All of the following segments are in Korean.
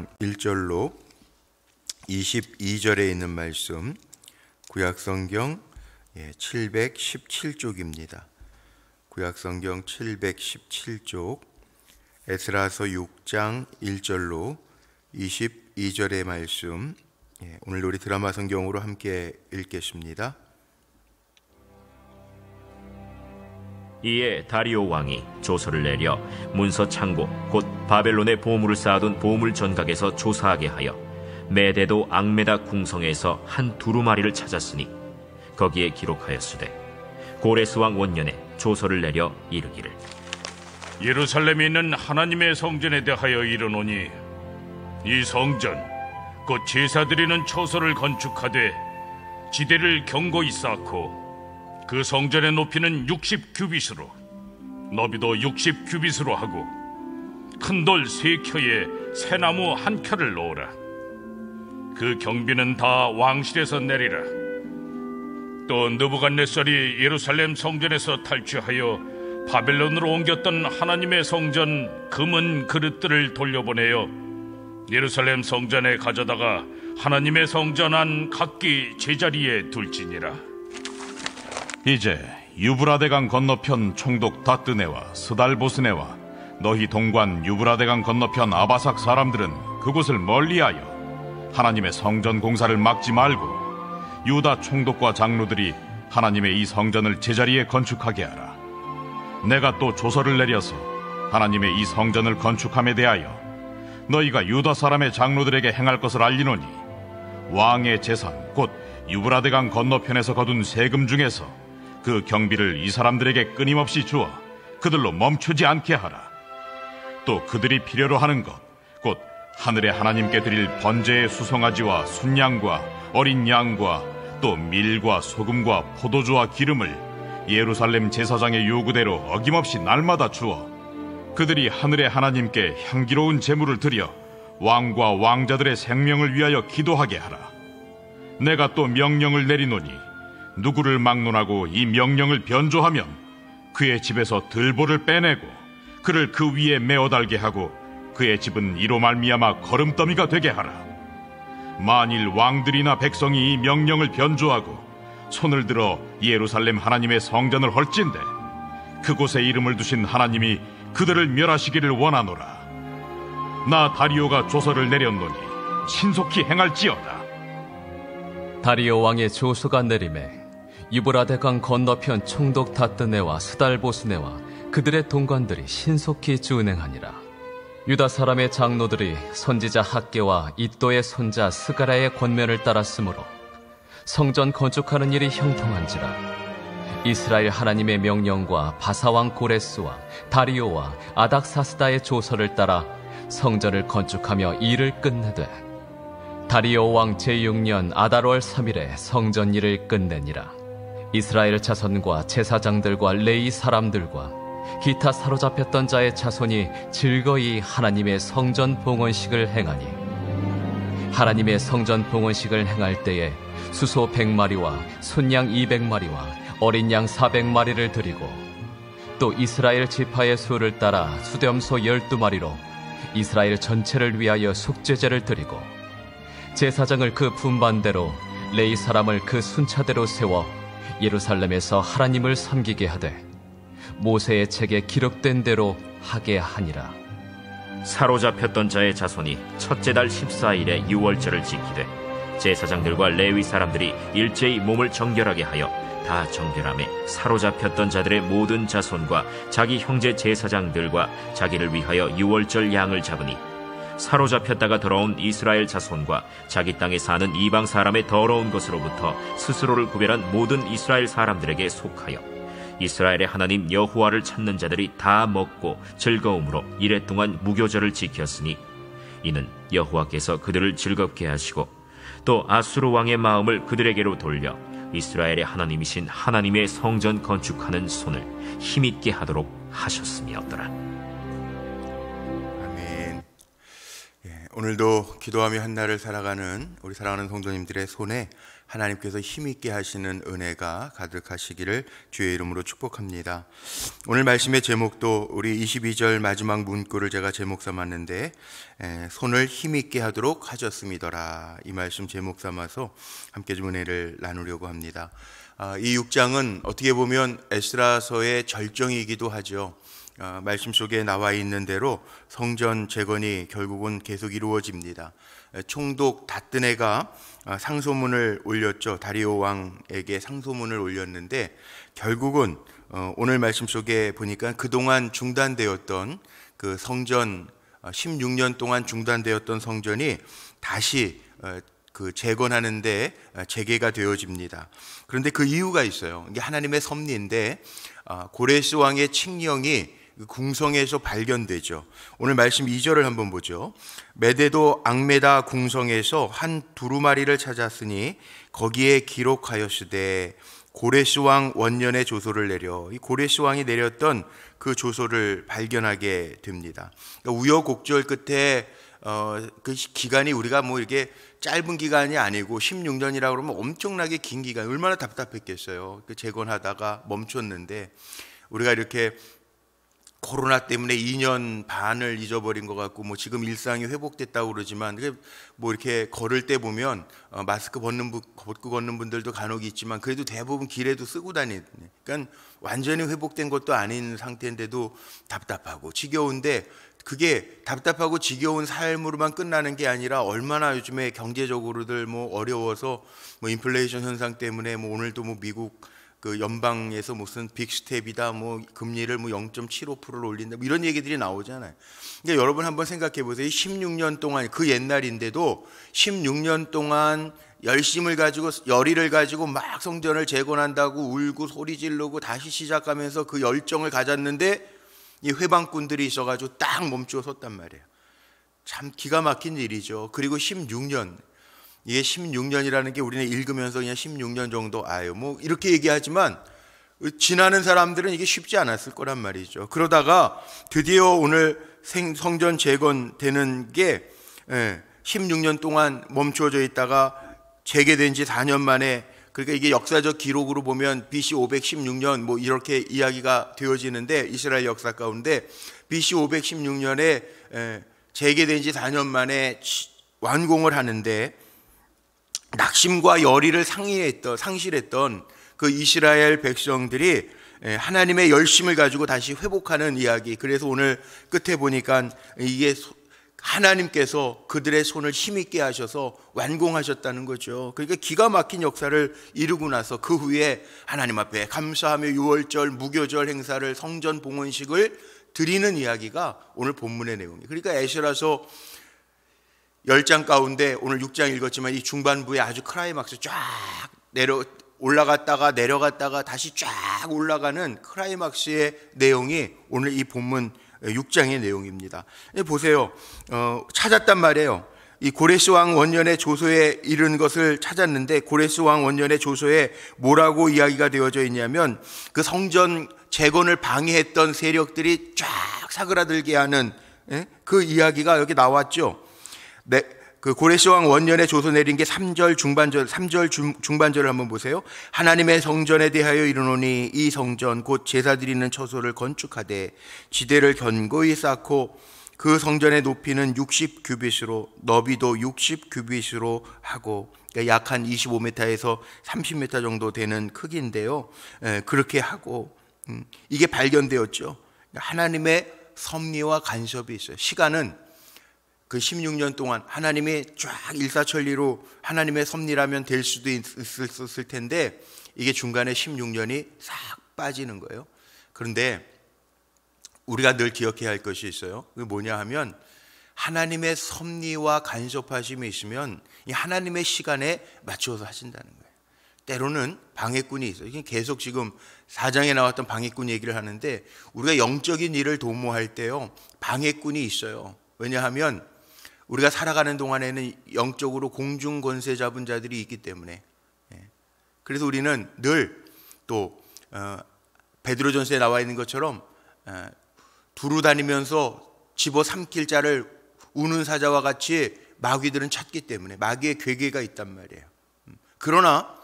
9장 1절로 22절에 있는 말씀, 구약성경 717쪽입니다. 구약성경 717쪽, 에스라서 6장 1절로 22절의 말씀, 오늘 우리 드라마 성경으로 함께 읽겠습니다. 이에 다리오 왕이 조서를 내려 문서 창고 곧 바벨론에 보물을 쌓아둔 보물 전각에서 조사하게 하여 메데도 앙메다 궁성에서 한 두루마리를 찾았으니 거기에 기록하였으되 고레스 왕 원년에 조서를 내려 이르기를 예루살렘에 있는 하나님의 성전에 대하여 이르노니 이 성전 곧 제사드리는 처소를 건축하되 지대를 견고히 쌓고 그 성전의 높이는 60규빗으로 너비도 60규빗으로 하고 큰 돌 3켜에 새나무 1켜를 놓으라. 그 경비는 다 왕실에서 내리라. 또 느부갓네살이 예루살렘 성전에서 탈취하여 바벨론으로 옮겼던 하나님의 성전 금은 그릇들을 돌려보내어 예루살렘 성전에 가져다가 하나님의 성전 안 각기 제자리에 둘지니라. 이제 유브라데강 건너편 총독 다뜨네와 스달보스네와 너희 동관 유브라데강 건너편 아바삭 사람들은 그곳을 멀리하여 하나님의 성전 공사를 막지 말고 유다 총독과 장로들이 하나님의 이 성전을 제자리에 건축하게 하라. 내가 또 조서를 내려서 하나님의 이 성전을 건축함에 대하여 너희가 유다 사람의 장로들에게 행할 것을 알리노니 왕의 재산 곧 유브라데강 건너편에서 거둔 세금 중에서 그 경비를 이 사람들에게 끊임없이 주어 그들로 멈추지 않게 하라. 또 그들이 필요로 하는 것 곧 하늘의 하나님께 드릴 번제의 수송아지와 순양과 어린 양과 또 밀과 소금과 포도주와 기름을 예루살렘 제사장의 요구대로 어김없이 날마다 주어 그들이 하늘의 하나님께 향기로운 제물을 드려 왕과 왕자들의 생명을 위하여 기도하게 하라. 내가 또 명령을 내리노니 누구를 막론하고 이 명령을 변조하면 그의 집에서 들보를 빼내고 그를 그 위에 메어 달게 하고 그의 집은 이로 말미암아 거름더미가 되게 하라. 만일 왕들이나 백성이 이 명령을 변조하고 손을 들어 예루살렘 하나님의 성전을 헐진대 그곳에 이름을 두신 하나님이 그들을 멸하시기를 원하노라. 나 다리오가 조서를 내렸노니 신속히 행할지어다. 다리오 왕의 조서가 내림에 유브라데강 건너편 총독 다뜨네와 스달보스네와 그들의 동관들이 신속히 준행하니라. 유다 사람의 장로들이 선지자 학개와 이도의 손자 스가랴의 권면을 따랐으므로 성전 건축하는 일이 형통한지라. 이스라엘 하나님의 명령과 바사왕 고레스와 다리오와 아닥사스다의 조서를 따라 성전을 건축하며 일을 끝내되 다리오 왕 제6년 아달월 3일에 성전 일을 끝내니라. 이스라엘 자손과 제사장들과 레위 사람들과 기타 사로잡혔던 자의 자손이 즐거이 하나님의 성전 봉헌식을 행하니 하나님의 성전 봉헌식을 행할 때에 수소 100마리와 순양 200마리와 어린 양 400마리를 드리고 또 이스라엘 지파의 수를 따라 수렴소 12마리로 이스라엘 전체를 위하여 속죄제를 드리고 제사장을 그 분반대로 레위 사람을 그 순차대로 세워 예루살렘에서 하나님을 섬기게 하되 모세의 책에 기록된 대로 하게 하니라. 사로잡혔던 자의 자손이 첫째 달 14일에 유월절을 지키되 제사장들과 레위 사람들이 일제히 몸을 정결하게 하여 다 정결함에 사로잡혔던 자들의 모든 자손과 자기 형제 제사장들과 자기를 위하여 유월절 양을 잡으니 사로잡혔다가 돌아온 이스라엘 자손과 자기 땅에 사는 이방 사람의 더러운 것으로부터 스스로를 구별한 모든 이스라엘 사람들에게 속하여 이스라엘의 하나님 여호와를 찾는 자들이 다 먹고 즐거움으로 이레 동안 무교절을 지켰으니 이는 여호와께서 그들을 즐겁게 하시고 또 아수르 왕의 마음을 그들에게로 돌려 이스라엘의 하나님이신 하나님의 성전 건축하는 손을 힘있게 하도록 하셨음이었더라. 오늘도 기도하며 한 날을 살아가는 우리 사랑하는 성도님들의 손에 하나님께서 힘있게 하시는 은혜가 가득하시기를 주의 이름으로 축복합니다. 오늘 말씀의 제목도 우리 22절 마지막 문구를 제가 제목 삼았는데 손을 힘있게 하도록 하셨음이더라, 이 말씀 제목 삼아서 함께 좀 은혜를 나누려고 합니다. 이 6장은 어떻게 보면 에스라서의 절정이기도 하죠. 말씀 속에 나와 있는 대로 성전 재건이 결국은 계속 이루어집니다. 총독 다뜨네가 상소문을 올렸죠. 다리오 왕에게 상소문을 올렸는데 결국은 오늘 말씀 속에 보니까 그동안 중단되었던 그 성전, 16년 동안 중단되었던 성전이 다시 그 재건하는데 재개가 되어집니다. 그런데 그 이유가 있어요. 이게 하나님의 섭리인데 고레스 왕의 칙령이 궁성에서 발견되죠. 오늘 말씀 2절을 한번 보죠. 메데도 악메다 궁성에서 한 두루마리를 찾았으니 거기에 기록하였으되 고레스 왕 원년의 조서를 내려, 이 고레스 왕이 내렸던 그 조서를 발견하게 됩니다. 그러니까 우여곡절 끝에 그 기간이 우리가 뭐 이렇게 짧은 기간이 아니고 16년이라고 그러면 엄청나게 긴 기간, 얼마나 답답했겠어요. 그 재건하다가 멈췄는데 우리가 이렇게 코로나 때문에 2년 반을 잊어버린 것 같고 뭐 지금 일상이 회복됐다고 그러지만 뭐 이렇게 걸을 때 보면 마스크 벗고 걷는 분들도 간혹 있지만 그래도 대부분 길에도 쓰고 다니는, 그러니까 완전히 회복된 것도 아닌 상태인데도 답답하고 지겨운데, 그게 답답하고 지겨운 삶으로만 끝나는 게 아니라 얼마나 요즘에 경제적으로들 뭐 어려워서 뭐 인플레이션 현상 때문에 뭐 오늘도 뭐 미국 그 연방에서 무슨 빅스텝이다, 뭐 금리를 뭐 0.75%를 올린다, 뭐 이런 얘기들이 나오잖아요. 그러니까 여러분 한번 생각해 보세요. 16년 동안, 그 옛날인데도 16년 동안 열심을 가지고 열의를 가지고 막 성전을 재건한다고 울고 소리 지르고 다시 시작하면서 그 열정을 가졌는데 이 회방꾼들이 있어가지고 딱 멈추어 섰단 말이에요. 참 기가 막힌 일이죠. 그리고 16년, 이게 16년이라는 게 우리는 읽으면서 그냥 16년 정도 뭐 이렇게 얘기하지만 지나는 사람들은 이게 쉽지 않았을 거란 말이죠. 그러다가 드디어 오늘 성전 재건되는 게 16년 동안 멈추어져 있다가 재개된 지 4년 만에, 그러니까 이게 역사적 기록으로 보면 BC 516년 뭐 이렇게 이야기가 되어지는데, 이스라엘 역사 가운데 BC 516년에 재개된 지 4년 만에 완공을 하는데, 낙심과 열의를 상실했던 그 이스라엘 백성들이 하나님의 열심을 가지고 다시 회복하는 이야기. 그래서 오늘 끝에 보니까 이게 하나님께서 그들의 손을 힘있게 하셔서 완공하셨다는 거죠. 그러니까 기가 막힌 역사를 이루고 나서 그 후에 하나님 앞에 감사하며 유월절, 무교절 행사를, 성전 봉헌식을 드리는 이야기가 오늘 본문의 내용이에요. 그러니까 에스라서 10장 가운데 오늘 6장 읽었지만 이 중반부에 아주 클라이막스 쫙 올라갔다가 내려갔다가 다시 쫙 올라가는 클라이막스의 내용이 오늘 이 본문 6장의 내용입니다. 보세요. 찾았단 말이에요. 이 고레스 왕 원년의 조서에 이른 것을 찾았는데, 고레스 왕 원년의 조서에 뭐라고 이야기가 되어져 있냐면 그 성전 재건을 방해했던 세력들이 쫙 사그라들게 하는 그 이야기가 여기 나왔죠. 그 고레스 왕 원년에 조서 내린 게 3절 중반절을 한번 보세요. 하나님의 성전에 대하여 이르노니 이 성전 곧 제사 드리는 처소를 건축하되 지대를 견고히 쌓고 그 성전의 높이는 60규빗으로 너비도 60규빗으로 하고, 그러니까 약 한 25m에서 30m 정도 되는 크기인데요. 그렇게 하고 이게 발견되었죠. 하나님의 섭리와 간섭이 있어요. 시간은 그 16년 동안 하나님이 쫙 일사천리로 하나님의 섭리라면 될 수도 있었을 텐데 이게 중간에 16년이 싹 빠지는 거예요. 그런데 우리가 늘 기억해야 할 것이 있어요. 그게 뭐냐 하면 하나님의 섭리와 간섭하심이 있으면 이 하나님의 시간에 맞춰서 하신다는 거예요. 때로는 방해꾼이 있어요. 계속 지금 4장에 나왔던 방해꾼 얘기를 하는데 우리가 영적인 일을 도모할 때요, 방해꾼이 있어요. 왜냐하면 우리가 살아가는 동안에는 영적으로 공중 권세 잡은 자들이 있기 때문에. 그래서 우리는 늘 또 베드로전서에 나와 있는 것처럼 두루 다니면서 집어삼킬 자를 우는 사자와 같이 마귀들은 찾기 때문에 마귀의 괴계가 있단 말이에요. 그러나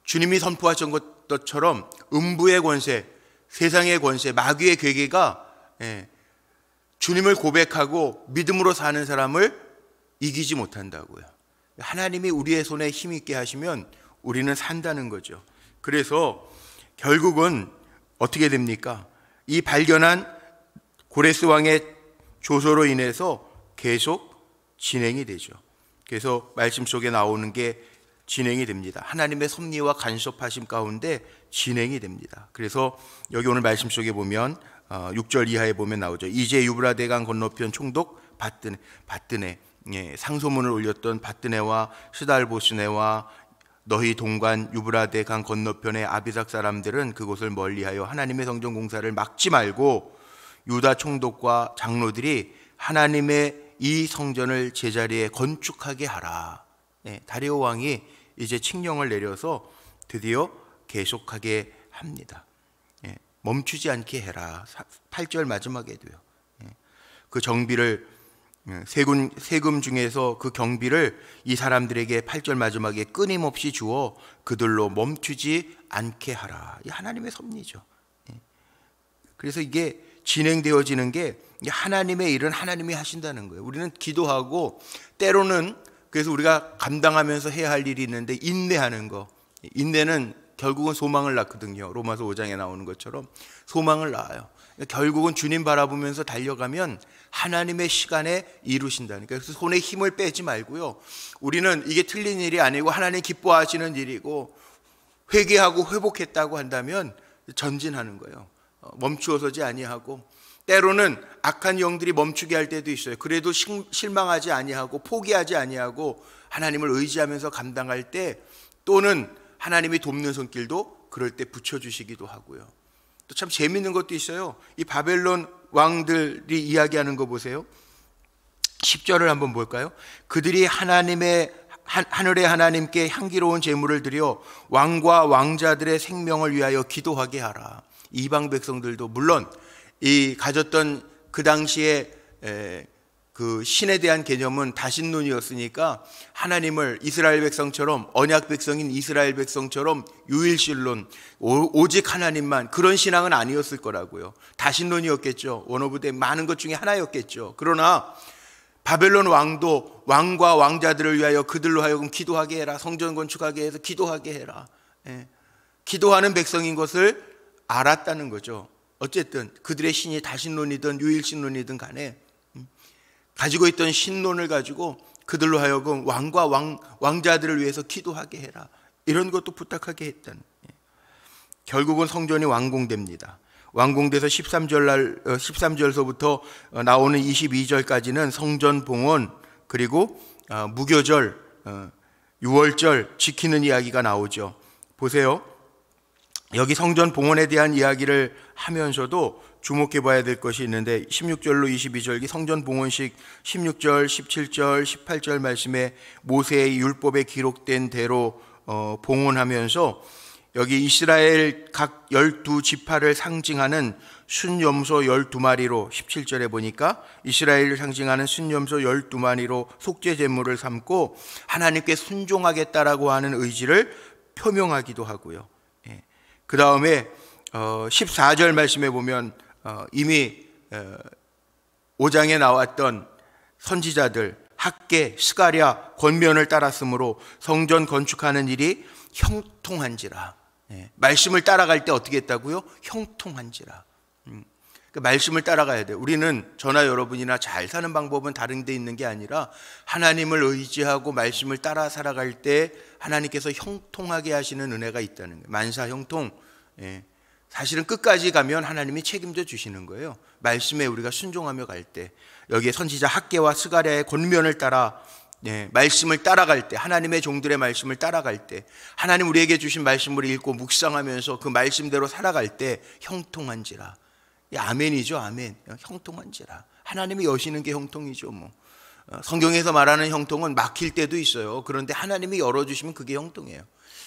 주님이 선포하신 것처럼 음부의 권세, 세상의 권세, 마귀의 괴계가 주님을 고백하고 믿음으로 사는 사람을 이기지 못한다고요. 하나님이 우리의 손에 힘있게 하시면 우리는 산다는 거죠. 그래서 결국은 어떻게 됩니까? 이 발견한 고레스 왕의 조소로 인해서 계속 진행이 되죠. 그래서 말씀 속에 나오는 게 진행이 됩니다. 하나님의 섭리와 간섭하심 가운데 진행이 됩니다. 그래서 여기 오늘 말씀 속에 보면 6절 이하에 보면 나오죠. 이제 유브라데강 건너편 총독 바뜨네, 상소문을 올렸던 바뜨네와 스달보스네와 너희 동관 유브라데강 건너편의 아비삭 사람들은 그곳을 멀리하여 하나님의 성전 공사를 막지 말고 유다 총독과 장로들이 하나님의 이 성전을 제자리에 건축하게 하라. 다리오 왕이 이제 칙령을 내려서 드디어 계속하게 합니다. 멈추지 않게 해라. 8절 마지막에도요. 그 정비를 세금 중에서 그 경비를 이 사람들에게 8절 마지막에 끊임없이 주어 그들로 멈추지 않게 하라. 이 하나님의 섭리죠. 그래서 이게 진행되어지는 게 하나님의 일은 하나님이 하신다는 거예요. 우리는 기도하고 때로는 그래서 우리가 감당하면서 해야 할 일이 있는데 인내하는 거. 인내는 결국은 소망을 낳거든요. 로마서 5장에 나오는 것처럼 소망을 낳아요. 결국은 주님 바라보면서 달려가면 하나님의 시간에 이루신다니까. 그래서 손에 힘을 빼지 말고요. 우리는 이게 틀린 일이 아니고 하나님 기뻐하시는 일이고 회개하고 회복했다고 한다면 전진하는 거예요. 멈추어서지 아니하고 때로는 악한 영들이 멈추게 할 때도 있어요. 그래도 실망하지 아니하고 포기하지 아니하고 하나님을 의지하면서 감당할 때 또는 하나님이 돕는 손길도 그럴 때 붙여주시기도 하고요. 또 참 재밌는 것도 있어요. 이 바벨론 왕들이 이야기하는 거 보세요. 10절을 한번 볼까요? 그들이 하나님의 하늘의 하나님께 향기로운 제물을 드려 왕과 왕자들의 생명을 위하여 기도하게 하라. 이방 백성들도 물론 이 가졌던 그 당시에 그 신에 대한 개념은 다신론이었으니까 하나님을 이스라엘 백성처럼 언약 백성인 이스라엘 백성처럼 유일신론 오직 하나님만 그런 신앙은 아니었을 거라고요. 다신론이었겠죠. 원 오브 댐 많은 것 중에 하나였겠죠. 그러나 바벨론 왕도 왕과 왕자들을 위하여 그들로 하여금 기도하게 해라. 성전 건축하게 해서 기도하게 해라. 기도하는 백성인 것을 알았다는 거죠. 어쨌든 그들의 신이 다신론이든 유일신론이든 간에 가지고 있던 신론을 가지고 그들로 하여금 왕과 왕자들을 위해서 기도하게 해라. 이런 것도 부탁하게 했던. 결국은 성전이 완공됩니다. 완공돼서 13절서부터 나오는 22절까지는 성전 봉헌 그리고 무교절, 유월절 지키는 이야기가 나오죠. 보세요. 여기 성전 봉헌에 대한 이야기를 하면서도 주목해 봐야 될 것이 있는데 16절로 22절 성전 봉헌식 16절, 17절, 18절 말씀에 모세의 율법에 기록된 대로 봉헌하면서 여기 이스라엘 각 12지파를 상징하는 순염소 12마리로 17절에 보니까 이스라엘을 상징하는 순염소 12마리로 속죄 제물을 삼고 하나님께 순종하겠다라고 하는 의지를 표명하기도 하고요. 그 다음에 14절 말씀에 보면 이미 5장에 나왔던 선지자들 학계, 스가랴, 권면을 따랐으므로 성전 건축하는 일이 형통한지라. 말씀을 따라갈 때 어떻게 했다고요? 형통한지라. 그 말씀을 따라가야 돼요. 우리는 저나 여러분이나 잘 사는 방법은 다른 데 있는 게 아니라 하나님을 의지하고 말씀을 따라 살아갈 때 하나님께서 형통하게 하시는 은혜가 있다는 거예요. 만사 형통. 사실은 끝까지 가면 하나님이 책임져 주시는 거예요. 말씀에 우리가 순종하며 갈 때 여기에 선지자 학계와 스가랴의 권면을 따라 말씀을 따라갈 때 하나님의 종들의 말씀을 따라갈 때 하나님 우리에게 주신 말씀을 읽고 묵상하면서 그 말씀대로 살아갈 때 형통한지라. 아멘이죠. 아멘. 형통한지라. 하나님이 여시는 게 형통이죠. 뭐 성경에서 말하는 형통은 막힐 때도 있어요. 그런데 하나님이 열어주시면 그게 형통이에요.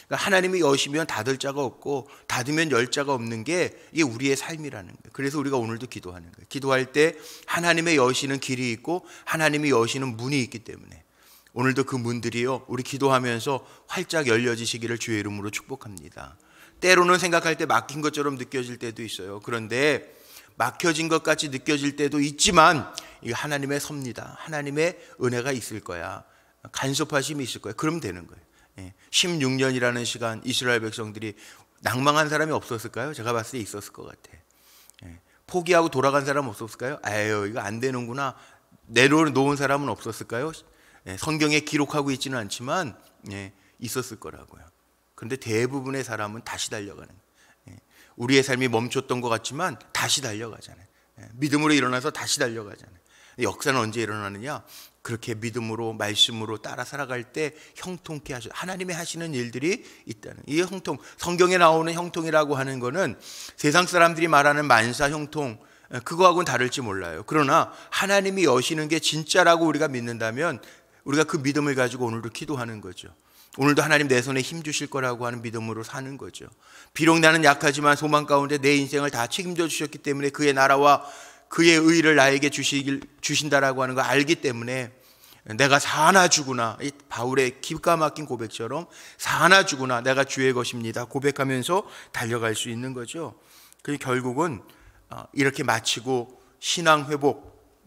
그러니까 하나님이 여시면 닫을 자가 없고 닫으면 열 자가 없는 게 이게 우리의 삶이라는 거예요. 그래서 우리가 오늘도 기도하는 거예요. 기도할 때 하나님의 여시는 길이 있고 하나님이 여시는 문이 있기 때문에 오늘도 그 문들이요, 우리 기도하면서 활짝 열려지시기를 주의 이름으로 축복합니다. 때로는 생각할 때 막힌 것처럼 느껴질 때도 있어요. 그런데 막혀진 것 같이 느껴질 때도 있지만 이게 하나님의 섭니다. 하나님의 은혜가 있을 거야. 간섭하심이 있을 거야. 그러면 되는 거예요. 16년이라는 시간 이스라엘 백성들이 낭망한 사람이 없었을까요? 제가 봤을 때 있었을 것 같아. 포기하고 돌아간 사람 없었을까요? 아유, 이거 안 되는구나 내려놓은 사람은 없었을까요? 성경에 기록하고 있지는 않지만 있었을 거라고요. 그런데 대부분의 사람은 다시 달려가는 거예요. 우리의 삶이 멈췄던 것 같지만 다시 달려가잖아요. 믿음으로 일어나서 다시 달려가잖아요. 역사는 언제 일어나느냐? 그렇게 믿음으로 말씀으로 따라 살아갈 때 형통케 하셔. 하나님이 하시는 일들이 있다는 이 형통, 성경에 나오는 형통이라고 하는 거는 세상 사람들이 말하는 만사 형통 그거하고는 다를지 몰라요. 그러나 하나님이 여시는 게 진짜라고 우리가 믿는다면 우리가 그 믿음을 가지고 오늘도 기도하는 거죠. 오늘도 하나님 내 손에 힘 주실 거라고 하는 믿음으로 사는 거죠. 비록 나는 약하지만 소망 가운데 내 인생을 다 책임져 주셨기 때문에 그의 나라와 그의 의를 나에게 주신다라고 하는 걸 알기 때문에 내가 사나 주구나, 이 바울의 기가 막힌 고백처럼 사나 주구나 내가 주의 것입니다 고백하면서 달려갈 수 있는 거죠. 그 결국은 이렇게 마치고 신앙 회복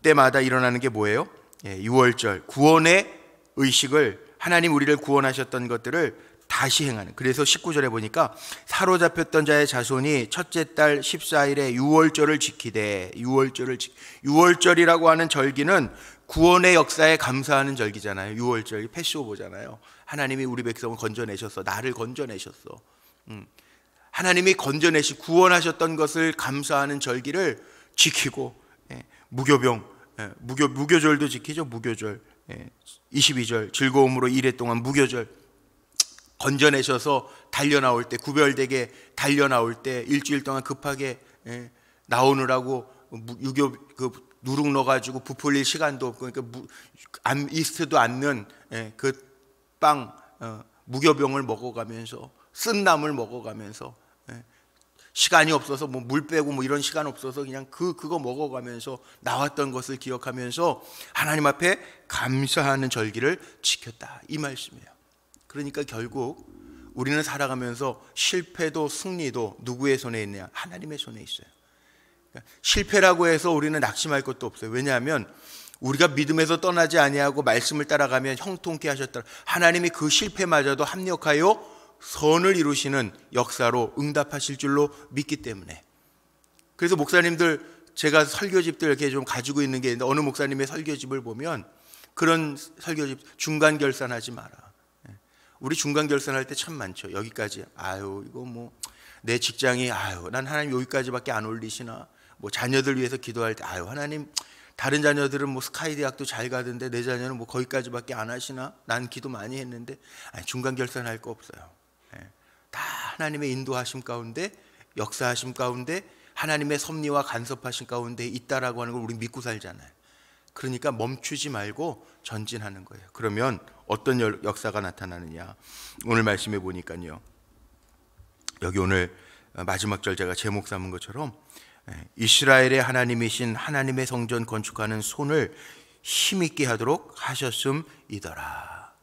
때마다 일어나는 게 뭐예요? 6월절 구원의 의식을, 하나님 우리를 구원하셨던 것들을 다시 행하는. 그래서 19절에 보니까 사로잡혔던 자의 자손이 첫째 달 14일에 유월절을 지키되, 유월절이라고 하는 절기는 구원의 역사에 감사하는 절기잖아요. 유월절 패스오버잖아요. 하나님이 우리 백성을 건져내셨어. 나를 건져내셨어. 하나님이 구원하셨던 것을 감사하는 절기를 지키고, 무교절도 지키죠. 무교절 22절 즐거움으로 이래 동안 무교절 건져내셔서 달려나올 때, 구별되게 달려나올 때 일주일 동안 급하게 나오느라고 누룩 넣어가지고 부풀릴 시간도 없고, 그러니까 있지도 않는 그 빵, 무교병을 먹어가면서, 쓴 나물 먹어가면서, 시간이 없어서 뭐 물 빼고 뭐 이런 시간 없어서 그냥 그거 먹어가면서 나왔던 것을 기억하면서 하나님 앞에 감사하는 절기를 지켰다, 이 말씀이에요. 그러니까 결국 우리는 살아가면서 실패도 승리도 누구의 손에 있느냐? 하나님의 손에 있어요. 그러니까 실패라고 해서 우리는 낙심할 것도 없어요. 왜냐하면 우리가 믿음에서 떠나지 아니하고 말씀을 따라가면 형통케 하셨다. 하나님이 그 실패마저도 합력하여 선을 이루시는 역사로 응답하실 줄로 믿기 때문에. 그래서 목사님들, 제가 설교집들 이렇게 좀 가지고 있는 게 있는데 어느 목사님의 설교집을 보면 그런 설교집, 중간 결산하지 마라. 우리 중간 결산할 때 참 많죠. 여기까지, 아유 이거 뭐 내 직장이, 아유 난 하나님 여기까지밖에 안 올리시나, 뭐 자녀들 위해서 기도할 때, 아유 하나님 다른 자녀들은 뭐 스카이 대학도 잘 가던데 내 자녀는 뭐 거기까지밖에 안 하시나, 난 기도 많이 했는데. 아니, 중간 결산할 거 없어요. 다 하나님의 인도하심 가운데, 역사하심 가운데, 하나님의 섭리와 간섭하심 가운데 있다라고 하는 걸 우리 믿고 살잖아요. 그러니까 멈추지 말고 전진하는 거예요. 그러면 어떤 역사가 나타나느냐? 오늘 말씀해 보니까요, 여기 오늘 마지막 절 제가 제목 삼은 것처럼 이스라엘의 하나님이신 하나님의 성전 건축하는 손을 힘있게 하도록 하셨음이더라.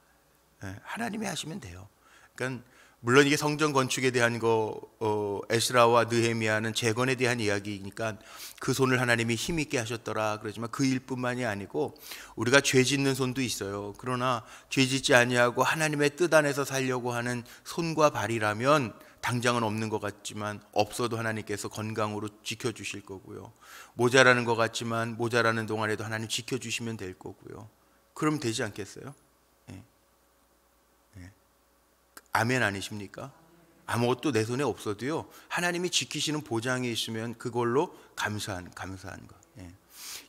하나님이 하시면 돼요. 그러니까 물론 이게 성전 건축에 대한 에스라와 느헤미야는 재건에 대한 이야기니까 그 손을 하나님이 힘있게 하셨더라 그러지만 그 일뿐만이 아니고 우리가 죄 짓는 손도 있어요. 그러나 죄 짓지 아니하고 하나님의 뜻 안에서 살려고 하는 손과 발이라면 당장은 없는 것 같지만 없어도 하나님께서 건강으로 지켜주실 거고요. 모자라는 것 같지만 모자라는 동안에도 하나님 지켜주시면 될 거고요. 그럼 되지 않겠어요? 아멘 아니십니까? 아무것도 내 손에 없어도요, 하나님이 지키시는 보장이 있으면 그걸로 감사한 거.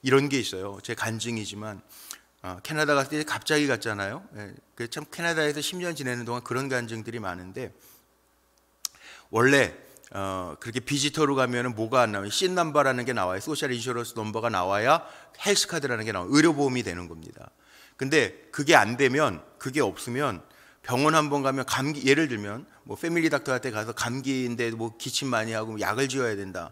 이런 게 있어요. 제 간증이지만 캐나다 갔을 때 갑자기 갔잖아요. 참 캐나다에서 10년 지내는 동안 그런 간증들이 많은데, 원래 그렇게 비지터로 가면은 뭐가 안 나와요? 씬 넘버라는 게 나와요. 소셜 인슈런스 넘버가 나와야 헬스 카드라는 게 나와요. 의료보험이 되는 겁니다. 근데 그게 안 되면, 그게 없으면 병원 한번 가면 감기, 예를 들면 뭐 패밀리 닥터한테 가서 감기인데 뭐 기침 많이 하고 약을 지어야 된다.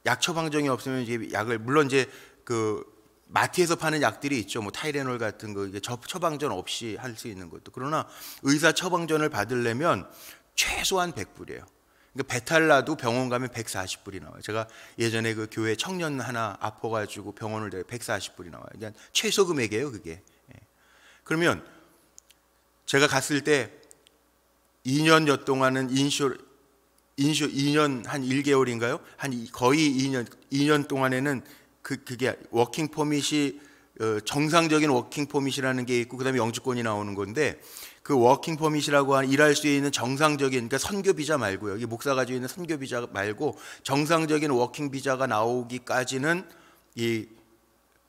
약 처방전이 없으면 이제 약을, 물론 이제 그 마트에서 파는 약들이 있죠. 뭐 타이레놀 같은 거, 이게 처방전 없이 할 수 있는 것도. 그러나 의사 처방전을 받으려면 최소한 100불이에요. 그러니까 배탈 나도 병원 가면 140불이 나와요. 제가 예전에 그 교회 청년 하나 아파가지고 병원을 내가 140불이 나와요. 그러니까 최소 금액이에요, 그게. 그러면 제가 갔을 때 2년여 동안은 2년 한 1개월인가요? 한 거의 2년 동안에는 그게 워킹 퍼밋이 정상적인 워킹 퍼밋이라는 게 있고 그다음에 영주권이 나오는 건데, 그 워킹 퍼밋이라고 하는 일할 수 있는 정상적인, 그러니까 선교 비자 말고요. 이 목사 가지고 있는 선교 비자 말고 정상적인 워킹 비자가 나오기까지는 이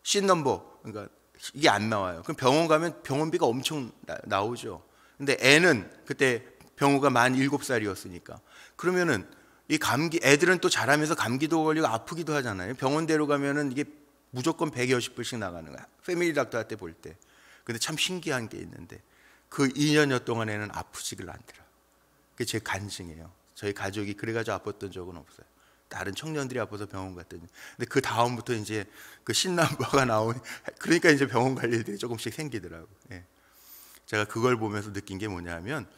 씬 넘버, 그러니까 이게 안 나와요. 그럼 병원 가면 병원비가 엄청 나오죠. 근데 애는 그때 병우가 만 7살이었으니까. 그러면은 이 감기, 애들은 또 자라면서 감기도 걸리고 아프기도 하잖아요. 병원 데려가면은 이게 무조건 100여십 불씩 나가는 거야. 패밀리 닥터한테 볼 때. 근데 참 신기한 게 있는데 그 2년여 동안에는 아프지를 않더라. 그게 제 간증이에요. 저희 가족이 그래가지고 아팠던 적은 없어요. 다른 청년들이 아파서 병원 갔더니. 근데 그 다음부터 이제 그 신남버가 나오니, 그러니까 이제 병원 갈 일들이 조금씩 생기더라고요. 예. 제가 그걸 보면서 느낀 게 뭐냐면,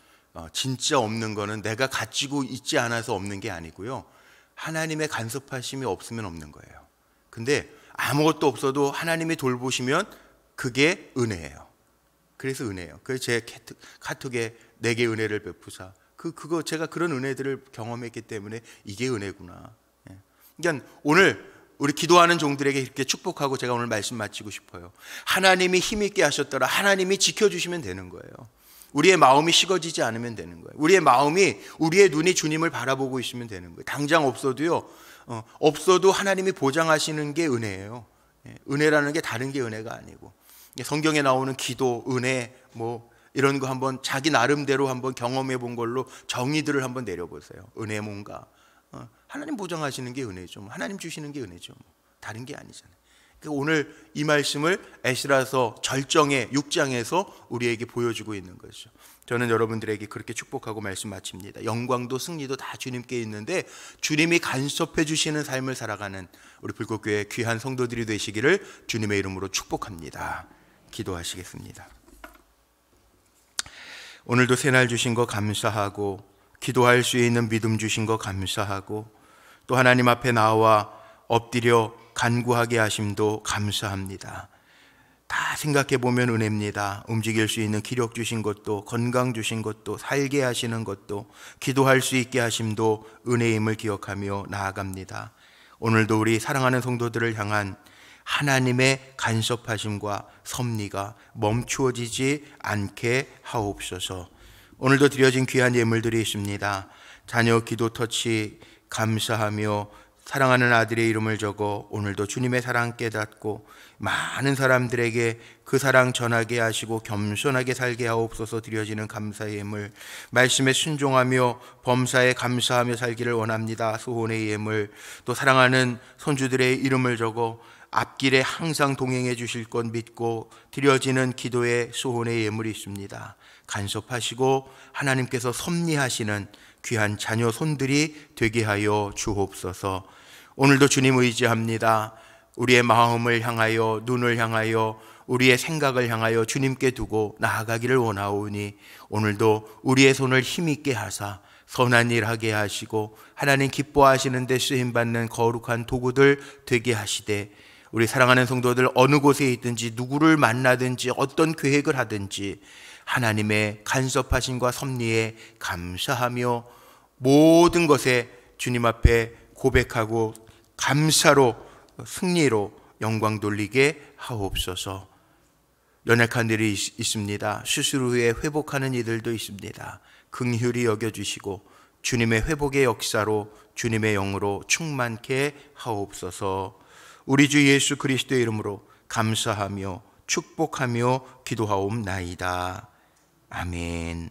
진짜 없는 거는 내가 가지고 있지 않아서 없는 게 아니고요. 하나님의 간섭하심이 없으면 없는 거예요. 근데 아무것도 없어도 하나님이 돌보시면 그게 은혜예요. 그래서 은혜예요. 그래서 제 카톡에 내게 은혜를 베푸사. 그거 제가 그런 은혜들을 경험했기 때문에 이게 은혜구나. 예. 그러니까 오늘 우리 기도하는 종들에게 이렇게 축복하고 제가 오늘 말씀 마치고 싶어요. 하나님이 힘있게 하셨더라. 하나님이 지켜주시면 되는 거예요. 우리의 마음이 식어지지 않으면 되는 거예요. 우리의 눈이 주님을 바라보고 있으면 되는 거예요. 당장 없어도요, 없어도 하나님이 보장하시는 게 은혜예요. 예. 은혜라는 게 다른 게 은혜가 아니고, 성경에 나오는 기도, 은혜, 뭐 이런 거 한번 자기 나름대로 한번 경험해 본 걸로 정의들을 한번 내려보세요. 은혜 뭔가? 하나님 보장하시는 게 은혜죠. 하나님 주시는 게 은혜죠. 다른 게 아니잖아요. 그러니까 오늘 이 말씀을 에스라서 절정의 6장에서 우리에게 보여주고 있는 거죠. 저는 여러분들에게 그렇게 축복하고 말씀 마칩니다. 영광도 승리도 다 주님께 있는데 주님이 간섭해 주시는 삶을 살아가는 우리 불꽃교회 귀한 성도들이 되시기를 주님의 이름으로 축복합니다. 기도하시겠습니다. 오늘도 새날 주신 거 감사하고, 기도할 수 있는 믿음 주신 거 감사하고, 또 하나님 앞에 나와 엎드려 간구하게 하심도 감사합니다. 다 생각해 보면 은혜입니다. 움직일 수 있는 기력 주신 것도, 건강 주신 것도, 살게 하시는 것도, 기도할 수 있게 하심도 은혜임을 기억하며 나아갑니다. 오늘도 우리 사랑하는 성도들을 향한 하나님의 간섭하심과 섭리가 멈추어지지 않게 하옵소서. 오늘도 드려진 귀한 예물들이 있습니다. 자녀 기도 터치 감사하며 사랑하는 아들의 이름을 적어 오늘도 주님의 사랑 깨닫고 많은 사람들에게 그 사랑 전하게 하시고 겸손하게 살게 하옵소서. 드려지는 감사의 예물, 말씀에 순종하며 범사에 감사하며 살기를 원합니다. 소원의 예물, 또 사랑하는 손주들의 이름을 적어 앞길에 항상 동행해 주실 것 믿고 드려지는 기도의 소원의 예물이 있습니다. 간섭하시고 하나님께서 섭리하시는 귀한 자녀 손들이 되게 하여 주옵소서. 오늘도 주님 의지합니다. 우리의 마음을 향하여, 눈을 향하여, 우리의 생각을 향하여 주님께 두고 나아가기를 원하오니 오늘도 우리의 손을 힘있게 하사 선한 일 하게 하시고 하나님 기뻐하시는 데 쓰임받는 거룩한 도구들 되게 하시되, 우리 사랑하는 성도들 어느 곳에 있든지 누구를 만나든지 어떤 계획을 하든지 하나님의 간섭하심과 섭리에 감사하며 모든 것에 주님 앞에 고백하고 감사로 승리로 영광 돌리게 하옵소서. 연약한 일이 있습니다. 수술 후에 회복하는 이들도 있습니다. 긍휼히 여겨주시고 주님의 회복의 역사로 주님의 영으로 충만케 하옵소서. 우리 주 예수 그리스도의 이름으로 감사하며 축복하며 기도하옵나이다. 아멘.